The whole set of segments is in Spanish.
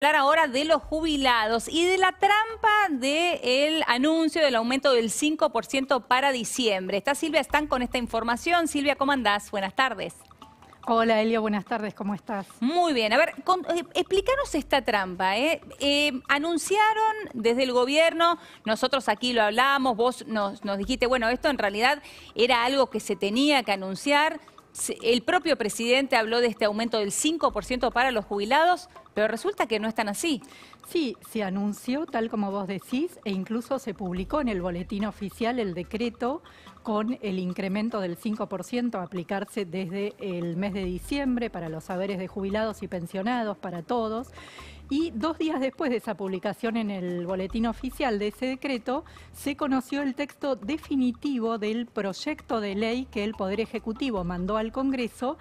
Hablar ahora de los jubilados y de la trampa del anuncio del aumento del 5% para diciembre. Está Silvia Stán con esta información. Silvia, ¿cómo andás? Buenas tardes. Hola Elia, buenas tardes, ¿cómo estás? Muy bien, a ver, explícanos esta trampa. Anunciaron desde el gobierno, nosotros aquí lo hablamos, vos nos dijiste, bueno, esto en realidad era algo que se tenía que anunciar. El propio presidente habló de este aumento del 5% para los jubilados, pero resulta que no están así. Sí, se anunció tal como vos decís e incluso se publicó en el boletín oficial el decreto con el incremento del 5% a aplicarse desde el mes de diciembre para los haberes de jubilados y pensionados, para todos. Y 2 días después de esa publicación en el boletín oficial de ese decreto, se conoció el texto definitivo del proyecto de ley que el Poder Ejecutivo mandó al Congreso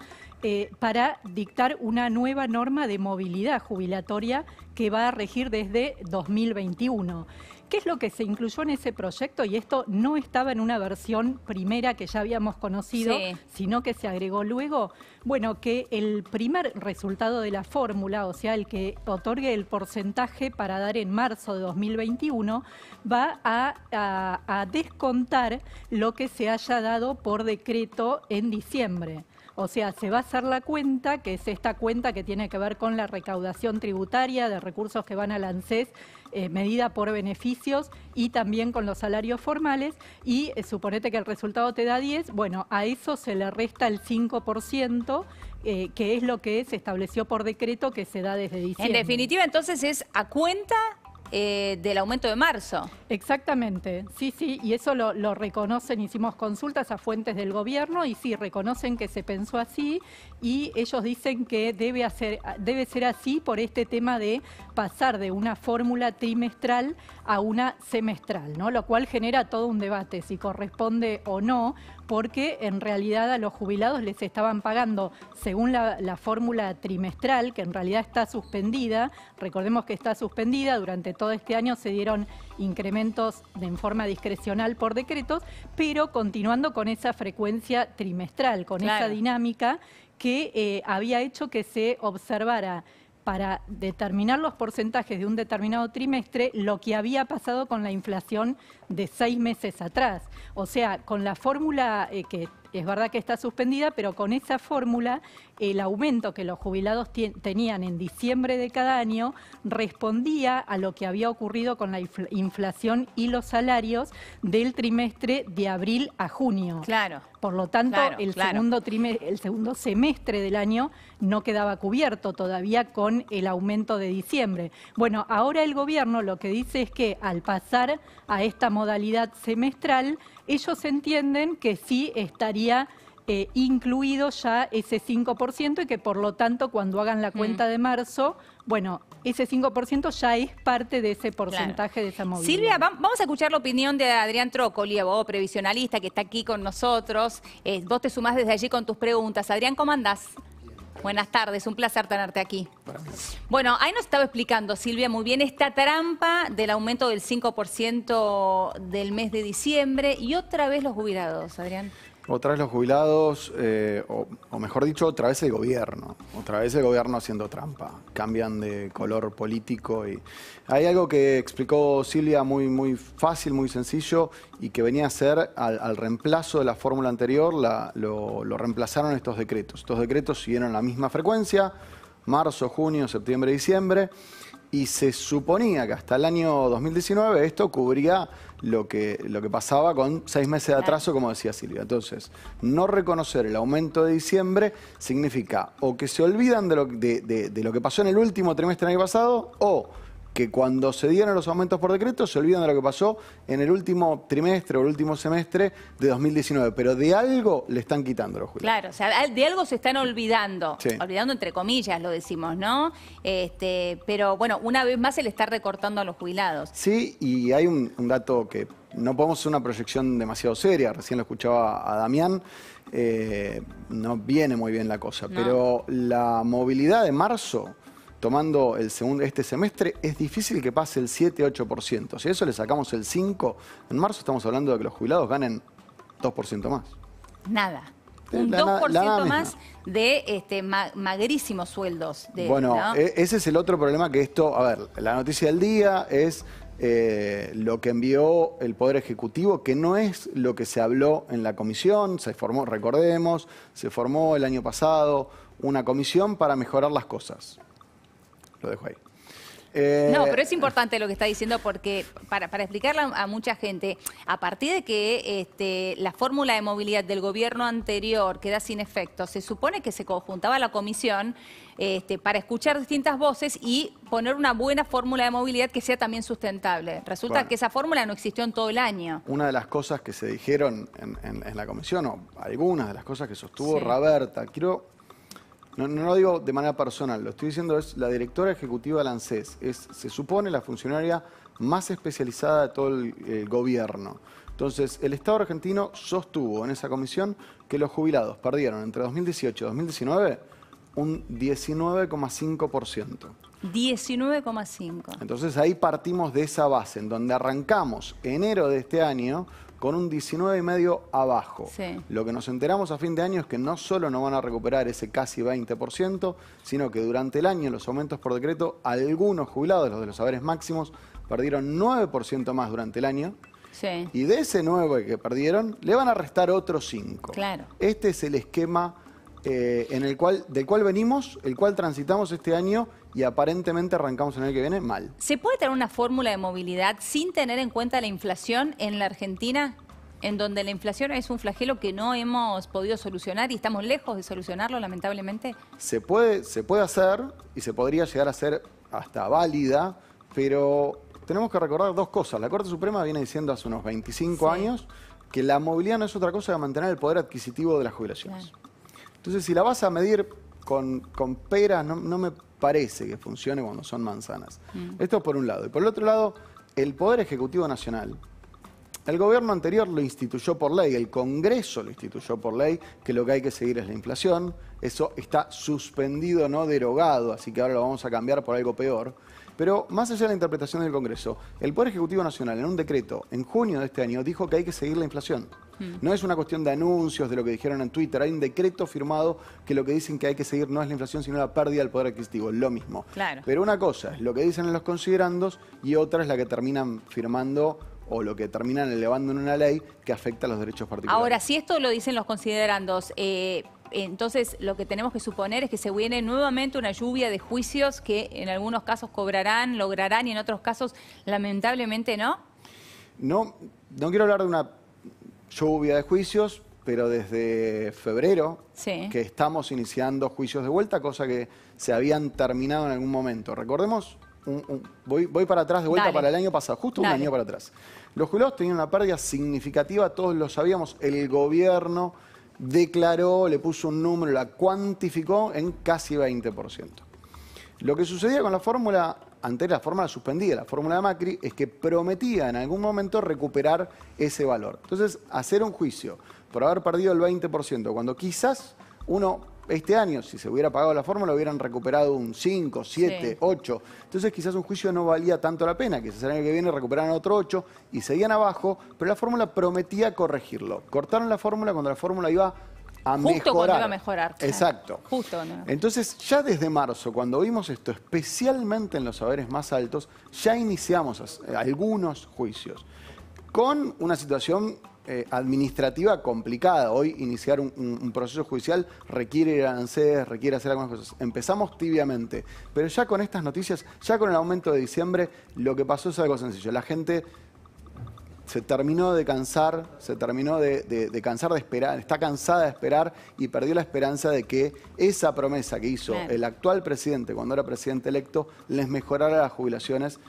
para dictar una nueva norma de movilidad jubilatoria que va a regir desde 2021. ¿Qué es lo que se incluyó en ese proyecto? Y esto no estaba en una versión primera que ya habíamos conocido, sí, sino que se agregó luego. Bueno, que el primer resultado de la fórmula, o sea, el que otorgue el porcentaje para dar en marzo de 2021, va a descontar lo que se haya dado por decreto en diciembre. O sea, se va a hacer la cuenta, que es esta cuenta que tiene que ver con la recaudación tributaria de recursos que van al ANSES, medida por beneficios y también con los salarios formales. Y suponete que el resultado te da 10, bueno, a eso se le resta el 5%, que es lo que se estableció por decreto que se da desde diciembre. En definitiva, entonces es a cuenta del aumento de marzo. Exactamente, sí, y eso lo reconocen, hicimos consultas a fuentes del gobierno y sí, reconocen que se pensó así y ellos dicen que debe ser así por este tema de pasar de una fórmula trimestral a una semestral, ¿no? Lo cual genera todo un debate, si corresponde o no, porque en realidad a los jubilados les estaban pagando según la fórmula trimestral, que en realidad está suspendida. Recordemos que está suspendida, durante todo este año se dieron incrementos en forma discrecional por decretos, pero continuando con esa frecuencia trimestral, con esa dinámica que había hecho que se observara para determinar los porcentajes de un determinado trimestre lo que había pasado con la inflación de 6 meses atrás. O sea, con la fórmula que es verdad que está suspendida, pero con esa fórmula el aumento que los jubilados tenían en diciembre de cada año respondía a lo que había ocurrido con la inflación y los salarios del trimestre de abril a junio. Claro. Por lo tanto, el segundo semestre del año no quedaba cubierto todavía con el aumento de diciembre. Bueno, ahora el gobierno lo que dice es que al pasar a esta modalidad semestral, ellos entienden que sí estaría incluido ya ese 5% y que por lo tanto cuando hagan la cuenta de marzo, bueno, ese 5% ya es parte de ese porcentaje de esa movilidad. Silvia, vamos a escuchar la opinión de Adrián Trócoli, abogado previsionalista que está aquí con nosotros. Vos te sumás desde allí con tus preguntas. Adrián, ¿cómo andás? Buenas tardes, un placer tenerte aquí. Bueno, ahí nos estaba explicando Silvia muy bien esta trampa del aumento del 5% del mes de diciembre y otra vez los jubilados, Adrián. Otra vez los jubilados, o mejor dicho, otra vez el gobierno. Otra vez el gobierno haciendo trampa. Cambian de color político. Y hay algo que explicó Silvia muy fácil, muy sencillo, y que venía a ser al reemplazo de la fórmula anterior, lo reemplazaron estos decretos. Estos decretos siguieron la misma frecuencia, marzo, junio, septiembre, diciembre, y se suponía que hasta el año 2019 esto cubría lo que pasaba con 6 meses de atraso, como decía Silvia. Entonces, no reconocer el aumento de diciembre significa o que se olvidan de lo que pasó en el último trimestre del año pasado, o que cuando se dieron los aumentos por decreto se olvidan de lo que pasó en el último trimestre o el último semestre de 2019. Pero de algo le están quitando los jubilados. Claro, o sea, de algo se están olvidando. Sí. Olvidando entre comillas, lo decimos, ¿no? Pero bueno, una vez más se le está recortando a los jubilados. Sí, y hay un dato que no podemos hacer una proyección demasiado seria. Recién lo escuchaba a Damián. No viene muy bien la cosa. No. Pero la movilidad de marzo, tomando este semestre, es difícil que pase el 7-8%. Si a eso le sacamos el 5%, en marzo estamos hablando de que los jubilados ganen 2% más. Nada. Un La 2% misma. más de magrísimos sueldos. Bueno, ¿no? ese es el otro problema que esto, a ver, la noticia del día es lo que envió el Poder Ejecutivo, que no es lo que se habló en la comisión, se formó, recordemos, se formó el año pasado una comisión para mejorar las cosas. Lo dejo ahí. No, pero es importante lo que está diciendo porque para explicarle a mucha gente, a partir de que la fórmula de movilidad del gobierno anterior queda sin efecto, se supone que se conjuntaba la comisión para escuchar distintas voces y poner una buena fórmula de movilidad que sea también sustentable. Resulta que esa fórmula no existió en todo el año. Una de las cosas que se dijeron en la comisión, o algunas de las cosas que sostuvo Sí. Raberta, no lo digo de manera personal, lo estoy diciendo, es la directora ejecutiva del ANSES, se supone la funcionaria más especializada de todo el gobierno. Entonces, el Estado argentino sostuvo en esa comisión que los jubilados perdieron entre 2018 y 2019 un 19,5%. 19,5. Entonces ahí partimos de esa base, en donde arrancamos enero de este año con un 19,5% abajo. Sí. Lo que nos enteramos a fin de año es que no solo no van a recuperar ese casi 20%, sino que durante el año los aumentos por decreto, algunos jubilados, los de los saberes máximos, perdieron 9% más durante el año. Sí. Y de ese 9 que perdieron, le van a restar otros 5. Claro. Este es el esquema del cual venimos, el cual transitamos este año y aparentemente arrancamos en el que viene mal. ¿Se puede tener una fórmula de movilidad sin tener en cuenta la inflación en la Argentina, en donde la inflación es un flagelo que no hemos podido solucionar y estamos lejos de solucionarlo, lamentablemente? Se puede hacer y se podría llegar a ser hasta válida, pero tenemos que recordar dos cosas. La Corte Suprema viene diciendo hace unos 25 años que la movilidad no es otra cosa que mantener el poder adquisitivo de las jubilaciones. Claro. Entonces, si la vas a medir con peras, no me parece que funcione cuando son manzanas. Esto por un lado. Y por el otro lado, el Poder Ejecutivo Nacional, el gobierno anterior lo instituyó por ley, el Congreso lo instituyó por ley, que lo que hay que seguir es la inflación. Eso está suspendido, no derogado, así que ahora lo vamos a cambiar por algo peor. Pero más allá de la interpretación del Congreso, el Poder Ejecutivo Nacional en un decreto en junio de este año dijo que hay que seguir la inflación. No es una cuestión de anuncios, de lo que dijeron en Twitter. Hay un decreto firmado que lo que dicen que hay que seguir no es la inflación, sino la pérdida del poder adquisitivo. Lo mismo. Claro. Pero una cosa es lo que dicen en los considerandos y otra es la que terminan firmando o lo que terminan elevando en una ley que afecta a los derechos particulares. Ahora, si esto lo dicen los considerandos, entonces lo que tenemos que suponer es que se viene nuevamente una lluvia de juicios que en algunos casos cobrarán, lograrán y en otros casos lamentablemente no. No quiero hablar de una lluvia de juicios, pero desde febrero que estamos iniciando juicios de vuelta, cosa que se habían terminado en algún momento. Recordemos, voy para atrás de vuelta para el año pasado, justo un año para atrás. Los jubilados tenían una pérdida significativa, todos lo sabíamos, el gobierno declaró, le puso un número, la cuantificó en casi 20%. Lo que sucedía con la fórmula anterior, la fórmula suspendida, la fórmula de Macri, es que prometía en algún momento recuperar ese valor. Entonces, hacer un juicio por haber perdido el 20%, cuando quizás uno, este año, si se hubiera pagado la fórmula, hubieran recuperado un 5, 7, 8. Entonces, quizás un juicio no valía tanto la pena, quizás el año que viene recuperaran otro 8 y seguían abajo, pero la fórmula prometía corregirlo. Cortaron la fórmula cuando la fórmula iba a mejorar. Justo cuando iba a mejorar. Exacto. Justo cuando iba a mejorar. Entonces, ya desde marzo, cuando vimos esto, especialmente en los saberes más altos, ya iniciamos algunos juicios con una situación administrativa complicada. Hoy iniciar un proceso judicial requiere ir al ANSES, requiere hacer algunas cosas. Empezamos tibiamente, pero ya con estas noticias, ya con el aumento de diciembre, lo que pasó es algo sencillo. La gente se terminó de cansar, de cansar de esperar, está cansada de esperar y perdió la esperanza de que esa promesa que hizo el actual presidente cuando era presidente electo les mejorara las jubilaciones,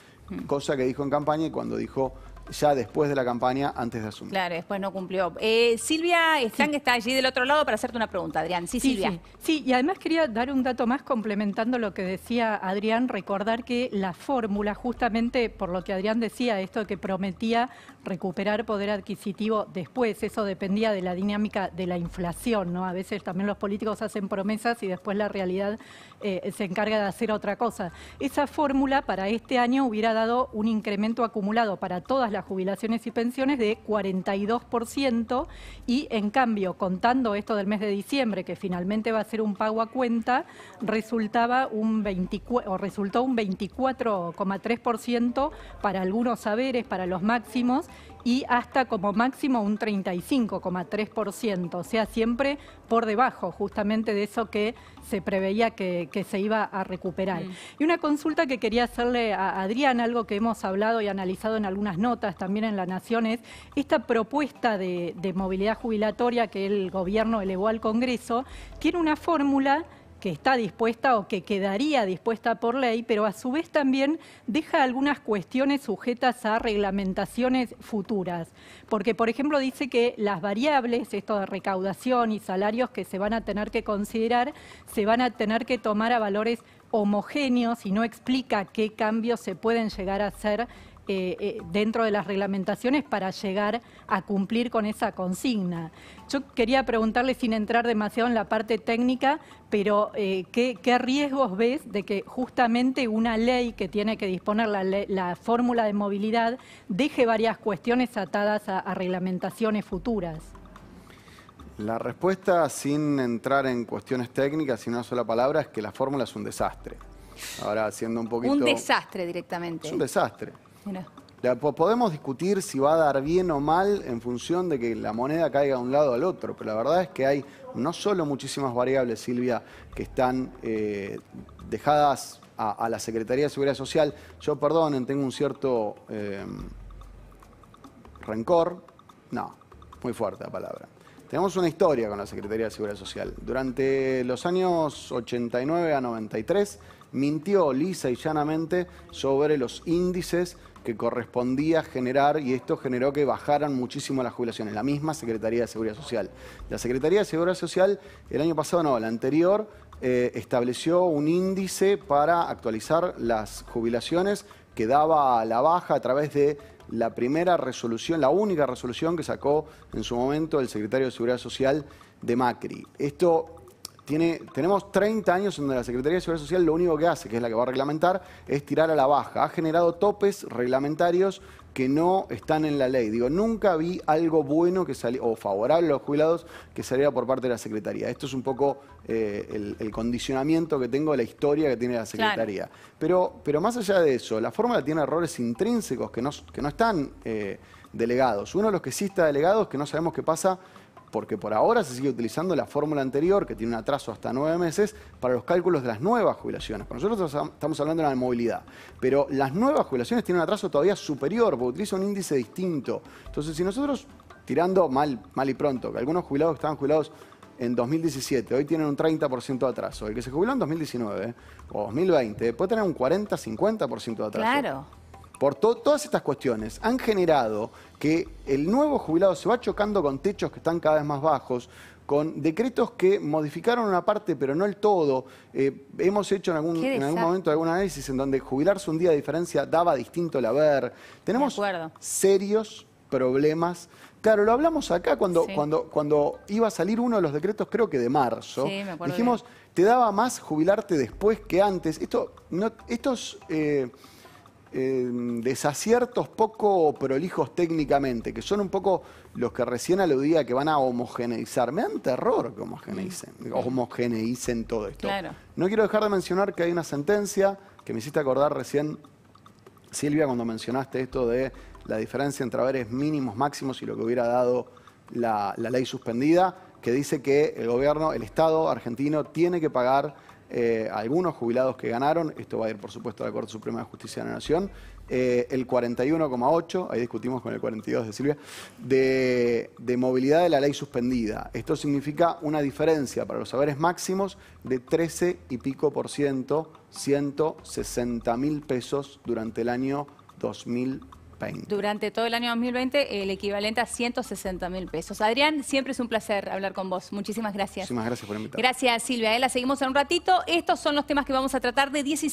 cosa que dijo en campaña y cuando dijo ya después de la campaña, antes de asumir. Claro, después no cumplió. Silvia Están, que está allí del otro lado para hacerte una pregunta, Adrián. Sí, Silvia. Sí, y además quería dar un dato más complementando lo que decía Adrián, recordar que la fórmula, justamente por lo que Adrián decía, esto que prometía recuperar poder adquisitivo después, eso dependía de la dinámica de la inflación, ¿no? A veces también los políticos hacen promesas y después la realidad se encarga de hacer otra cosa. Esa fórmula para este año hubiera dado un incremento acumulado para todas las jubilaciones y pensiones de 42% y en cambio, contando esto del mes de diciembre, que finalmente va a ser un pago a cuenta, resultó un 24,3% para algunos saberes, para los máximos, y hasta como máximo un 35,3%, o sea, siempre por debajo justamente de eso que se preveía que se iba a recuperar. Y una consulta que quería hacerle a Adrián, algo que hemos hablado y analizado en algunas notas también en La Nación, es esta propuesta de movilidad jubilatoria que el gobierno elevó al Congreso, tiene una fórmula que está dispuesta o que quedaría dispuesta por ley, pero a su vez también deja algunas cuestiones sujetas a reglamentaciones futuras. Porque, por ejemplo, dice que las variables, esto de recaudación y salarios que se van a tener que considerar, se van a tener que tomar a valores homogéneos y no explica qué cambios se pueden llegar a hacer dentro de las reglamentaciones para llegar a cumplir con esa consigna. Yo quería preguntarle, sin entrar demasiado en la parte técnica, pero ¿qué riesgos ves de que justamente una ley que tiene que disponer la fórmula de movilidad deje varias cuestiones atadas a reglamentaciones futuras? La respuesta, sin entrar en cuestiones técnicas, sin una sola palabra, es que la fórmula es un desastre. Ahora, haciendo un poquito... Un desastre directamente. Es un desastre. Mira. Podemos discutir si va a dar bien o mal en función de que la moneda caiga de un lado al otro, pero la verdad es que hay no solo muchísimas variables, Silvia, que están dejadas a la Secretaría de Seguridad Social. Yo, perdonen, tengo un cierto rencor. No, muy fuerte la palabra. Tenemos una historia con la Secretaría de Seguridad Social. Durante los años 89 a 93 mintió lisa y llanamente sobre los índices que correspondía generar, y esto generó que bajaran muchísimo las jubilaciones, la misma Secretaría de Seguridad Social. La Secretaría de Seguridad Social, el año pasado no, el anterior, estableció un índice para actualizar las jubilaciones que daba a la baja a través de la primera resolución, la única resolución que sacó en su momento el secretario de Seguridad Social de Macri. Tenemos 30 años donde la Secretaría de Seguridad Social lo único que hace, que es la que va a reglamentar, es tirar a la baja. Ha generado topes reglamentarios que no están en la ley. Digo, nunca vi algo bueno que salió, o favorable a los jubilados, que saliera por parte de la Secretaría. Esto es un poco el condicionamiento que tengo de la historia que tiene la Secretaría. Claro. Pero más allá de eso, la fórmula tiene errores intrínsecos que no están delegados. Uno de los que sí está delegado es que no sabemos qué pasa, porque por ahora se sigue utilizando la fórmula anterior, que tiene un atraso hasta 9 meses, para los cálculos de las nuevas jubilaciones. Para nosotros estamos hablando de la movilidad, pero las nuevas jubilaciones tienen un atraso todavía superior, porque utiliza un índice distinto. Entonces, si nosotros, tirando mal y pronto, que algunos jubilados que estaban jubilados en 2017, hoy tienen un 30% de atraso, el que se jubiló en 2019 o 2020 puede tener un 40-50% de atraso. Claro. Por todas estas cuestiones han generado que el nuevo jubilado se va chocando con techos que están cada vez más bajos, con decretos que modificaron una parte pero no el todo. Hemos hecho en algún momento algún análisis en donde jubilarse un día de diferencia daba distinto el haber. Tenemos serios problemas. Claro, lo hablamos acá cuando iba a salir uno de los decretos, creo que de marzo. Sí, me acuerdo. Dijimos, te daba más jubilarte después que antes. Estos desaciertos poco prolijos técnicamente, que son un poco los que recién aludía que van a homogeneizar. Me dan terror que homogeneicen todo esto. Claro. No quiero dejar de mencionar que hay una sentencia que me hiciste acordar recién, Silvia, cuando mencionaste esto de la diferencia entre haberes mínimos, máximos y lo que hubiera dado la ley suspendida, que dice que el gobierno, el Estado argentino, tiene que pagar a algunos jubilados que ganaron, esto va a ir por supuesto a la Corte Suprema de Justicia de la Nación, el 41,8, ahí discutimos con el 42 de Silvia, de movilidad de la ley suspendida. Esto significa una diferencia para los haberes máximos de 13 y pico %, 160.000 pesos durante el año 2020. Durante todo el año 2020, el equivalente a 160.000 pesos. Adrián, siempre es un placer hablar con vos. Muchísimas gracias. Muchísimas gracias por invitarme. Gracias, Silvia. La seguimos en un ratito. Estos son los temas que vamos a tratar de 17.